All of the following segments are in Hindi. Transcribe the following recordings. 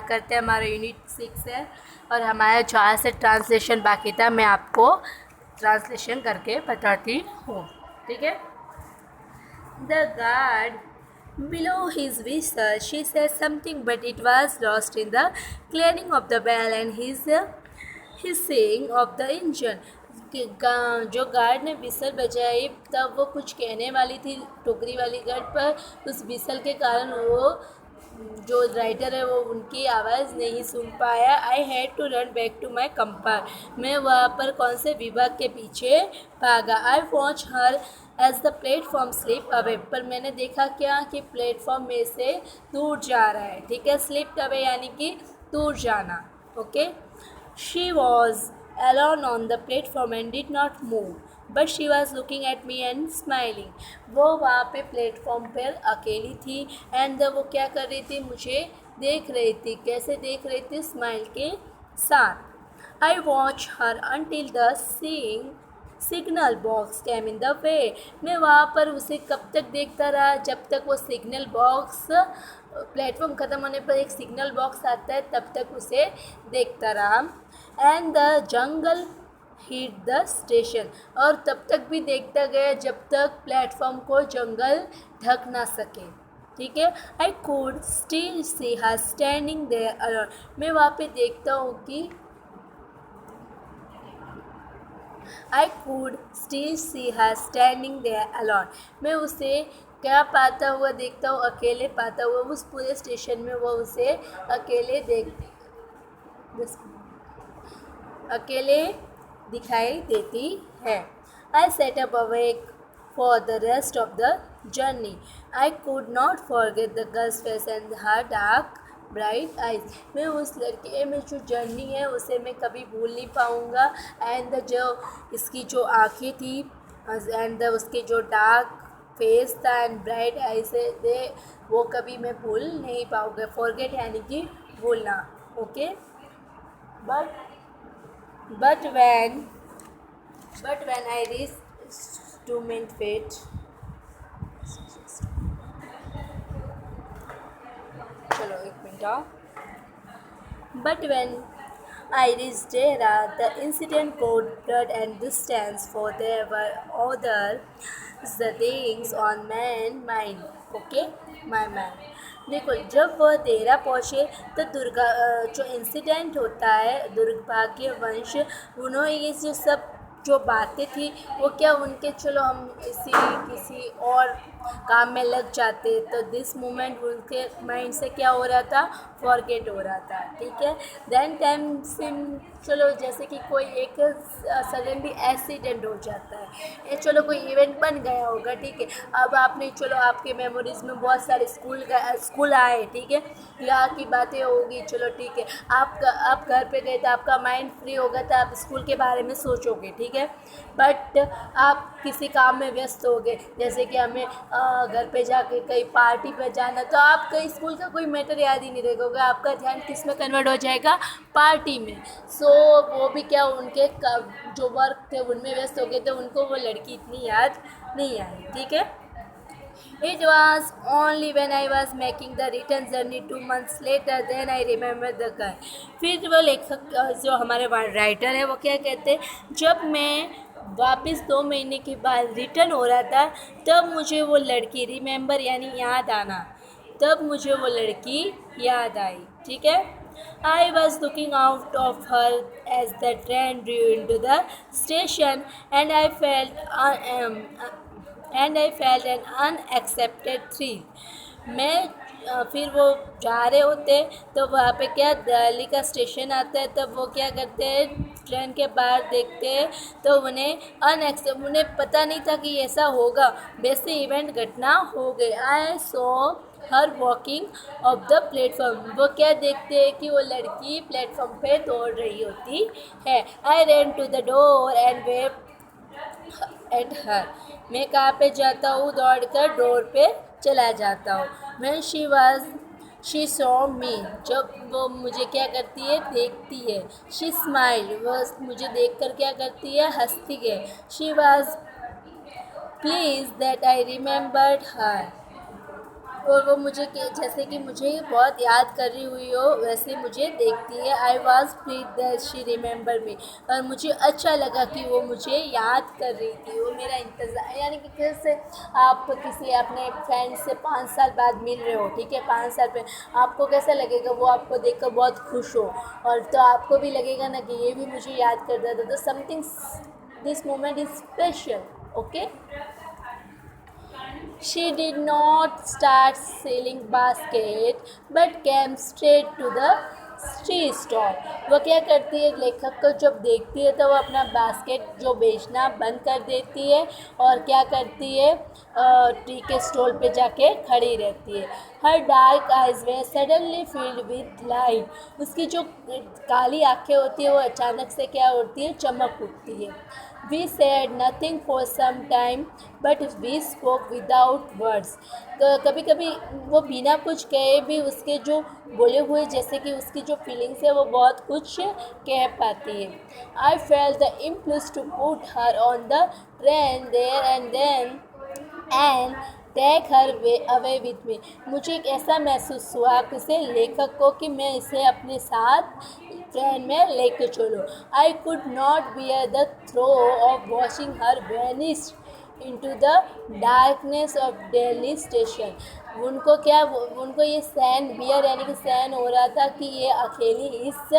करते हैं। हमारा यूनिट 6 है और हमारा जहाँ से ट्रांसलेशन बाकी था मैं आपको ट्रांसलेशन करके बताती हूँ, ठीक है। The guard below his whistle she said something, but it was lost in the clanging of the bell and his hissing of the engine। जो गार्ड ने विसल बजाई तब वो कुछ कहने वाली थी टोकरी वाली गार्ड, पर उस विसल के कारण वो जो राइटर है वो उनकी आवाज़ नहीं सुन पाया। I had to run back to my compartment. मैं वहाँ पर कौन से विभाग के पीछे भागा। I watch her as the platform slip away. पर मैंने देखा क्या कि प्लेटफॉर्म में से दूर जा रहा है, ठीक है। स्लिप अवे यानी कि दूर जाना, okay. She was alone on the platform and did not move, but she was looking at me and smiling। वो वहाँ पे प्लेटफॉर्म पर अकेली थी एंड वो क्या कर रही थी, मुझे देख रही थी। कैसे देख रही थी? स्माइल के साथ। I watch her until the signal box came in the way. मैं वहाँ पर उसे कब तक देखता रहा? जब तक वो सिग्नल बॉक्स, प्लेटफॉर्म ख़त्म होने पर एक सिग्नल बॉक्स आता है, तब तक उसे देखता रहा। And the jungle hit the station. और तब तक भी देखता गया जब तक प्लेटफॉर्म को जंगल ढक ना सके, ठीक है। I could still see her standing there alone. मैं वहाँ पे देखता हूँ कि I could still see her standing there alone. मैं उसे क्या पाता हुआ देखता हूँ, अकेले पाता हुआ। उस पूरे स्टेशन में वो उसे अकेले अकेले दिखाई देती है। I set up awake for the rest of the journey. I could not forget the girls face and her dark bright eyes. मैं उस लड़के में जो जर्नी है उसे मैं कभी भूल नहीं पाऊँगा। एंड जो इसकी जो आँखें थी एंड उसके जो डार्क फेस था एंड ब्राइट आइज थे, वो कभी मैं भूल नहीं पाऊँगा। फॉरगेट यानी कि भूलना, okay. But when I reached to Minfit, चलो एक मिनट आओ। But when I reached Dera, the incident code blood and distance, for there were other the things on my mind, okay, my mind। देखो, जब वह देरा पहुँचे तो जो इंसिडेंट होता है दुर्भाग्यवंश, उन्होंने ये जो सब जो बातें थी वो क्या उनके, चलो हम किसी और काम में लग जाते तो दिस मोमेंट उनके माइंड से क्या हो रहा था, फॉरगेट हो रहा था, ठीक है। देन टाइम सिम, चलो जैसे कि कोई एक सडनली एक्सीडेंट हो जाता है, ये चलो कोई इवेंट बन गया होगा, ठीक है। अब आपने, चलो आपके मेमोरीज में बहुत सारे स्कूल आए, ठीक है, यहाँ की बातें होगी, चलो ठीक है। आप घर पे गए तो आपका माइंड फ्री होगा तो आप स्कूल के बारे में सोचोगे, ठीक है। बट आप किसी काम में व्यस्त हो गए, जैसे कि हमें घर पे जाके कहीं पार्टी पे जाना, तो आपका स्कूल का कोई मैटर याद ही नहीं रहेगा, आपका ध्यान किस में कन्वर्ट हो जाएगा, पार्टी में। सो वो भी क्या, उनके जो वर्क थे उनमें व्यस्त हो गए थे, उनको वो लड़की इतनी याद नहीं आई, ठीक है। It was only when I was making the return journey 2 months later then I remembered the guy। फिर वो लेखक जो हमारे राइटर है वो क्या कहते हैं, जब मैं वापस 2 महीने के बाद रिटर्न हो रहा था तब मुझे वो लड़की रिमेंबर यानी याद आना, तब मुझे वो लड़की याद आई, ठीक है। I was looking out of her as the train drew into the station and I felt an unaccepted thrill। मैं फिर वो जा रहे होते तो वहाँ पे क्या, दिल्ली का स्टेशन आता है, तब वो क्या करते हैं, ट्रेन के बाहर देखते हैं तो उन्हें पता नहीं था कि ऐसा होगा, वैसे इवेंट घटना हो गई। आई सो हर वॉकिंग ऑफ द प्लेटफॉर्म। वो क्या देखते हैं कि वो लड़की प्लेटफॉर्म पे दौड़ रही होती है। I run to the door and wave at her. मैं कहाँ पे जाता हूँ, दौड़कर डोर पे चला जाता हूँ। व्हेन शी सॉ मी, जब वो मुझे क्या करती है, देखती है। शी स्माइल, वो मुझे देखकर क्या करती है, हंसती है। She was please that I remembered her. और वो मुझे जैसे कि मुझे बहुत याद कर रही हुई हो वैसे मुझे देखती है। I was please that she remember मी, और मुझे अच्छा लगा कि वो मुझे याद कर रही थी, वो मेरा इंतज़ार, यानी कि कैसे आप किसी अपने फ्रेंड से 5 साल बाद मिल रहे हो, ठीक है, 5 साल पे आपको कैसा लगेगा, वो आपको देखकर बहुत खुश हो, और तो आपको भी लगेगा ना कि ये भी मुझे याद कर रहा था, तो something this moment is special. Okay, she did not start selling basket but came straight to the tea stall. वो क्या करती है, लेखक को जब देखती है तो वो अपना बास्केट जो बेचना बंद कर देती है और क्या करती है, टी के स्टॉल पे जाके खड़ी रहती है। Her dark eyes were suddenly filled with light, उसकी जो काली आंखें होती है वो अचानक से क्या होती है, चमक उठती है। We said nothing for some time but we spoke without words. कभी कभी वो बिना कुछ कहे भी उसके जो बोले हुए, जैसे कि उसकी जो फीलिंग्स है वो बहुत कुछ कह पाती है। I felt the impulse to put her on the train there and then and take her away with me. मुझे एक ऐसा महसूस हुआ किसी लेखक को कि मैं इसे अपने साथ ट्रेन में लेके चलूँ। I could not bear the throe of watching her vanish into the darkness of Delhi station. उनको ये सहन बियर यानी कि सहन हो रहा था कि ये अकेली इस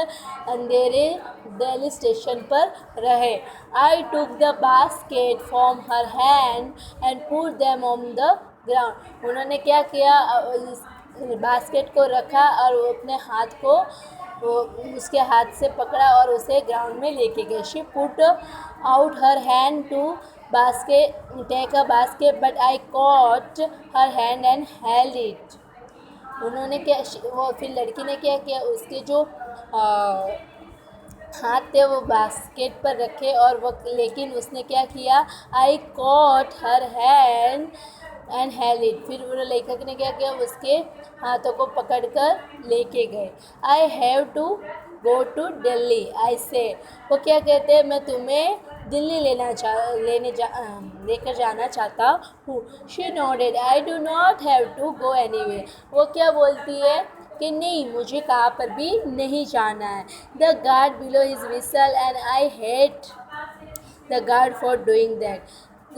अंधेरे दिल्ली स्टेशन पर रहे। I took the basket from her hand and put them on the ground. उन्होंने क्या किया, इस बास्केट को रखा और वो अपने हाथ को वो उसके हाथ से पकड़ा और उसे ग्राउंड में लेके गए। She put out her hand to basket take a basket but I caught her hand and held it। उन्होंने क्या, वो फिर लड़की ने क्या किया, उसके जो हाथ थे वो बास्केट पर रखे और वो, लेकिन उसने क्या किया, आई caught her hand and held it. फिर वो लेखक ने क्या किया, उसके हाथों को पकड़कर लेके गए। I have to go to Delhi आई से। वो क्या कहते हैं, मैं तुम्हें दिल्ली लेकर जाना चाहता हूँ। She nodded I do not have to go anywhere. वो क्या बोलती है कि नहीं, मुझे कहाँ पर भी नहीं जाना है। The guard below his whistle and I hate the guard for doing that.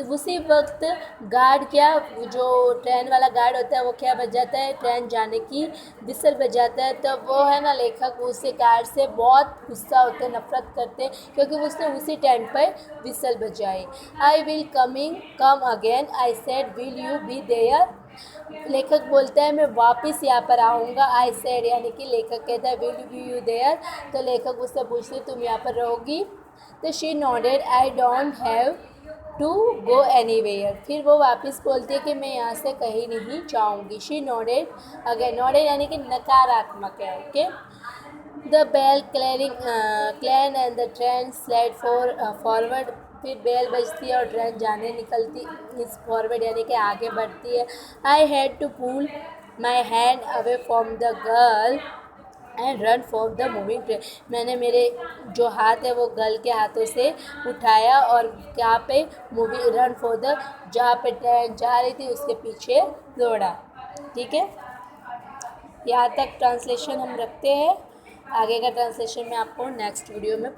उसी वक्त गार्ड क्या, जो ट्रेन वाला गार्ड होता है वो क्या बजाता है, ट्रेन जाने की विसल बजाता है। तो वो है ना, लेखक उसी गार्ड से बहुत गुस्सा होते हैं, नफरत करते हैं, क्योंकि उसने उसी ट्रेन पर विसल बजाई। I will come again I said will you be there. लेखक बोलता है मैं वापस यहाँ पर आऊँगा। आई सेड यानी कि लेखक कहता है will you be you there, तो लेखक उससे पूछते तुम यहाँ पर रहोगी। तो she nodded I don't have to go anywhere. फिर वो वापस बोलती है कि मैं यहाँ से कहीं नहीं जाऊँगी। शी नोडेड अगेन, नोडेड यानी कि नकारात्मक है। Okay, the bell clang and the train slide forward. फिर बेल बजती है और ट्रेन जाने निकलती इस फॉरवर्ड यानी कि आगे बढ़ती है। I had to pull my hand away from the girl and run for the moving train. मैंने मेरे जो हाथ है वो गर्ल के हाथों से उठाया और क्या पे मूवी रन फॉर द, जहाँ पे ट्रेन जा रही थी उसके पीछे दौड़ा। ठीक है, यहाँ तक ट्रांसलेशन हम रखते हैं। आगे का ट्रांसलेशन मैं आपको नेक्स्ट वीडियो में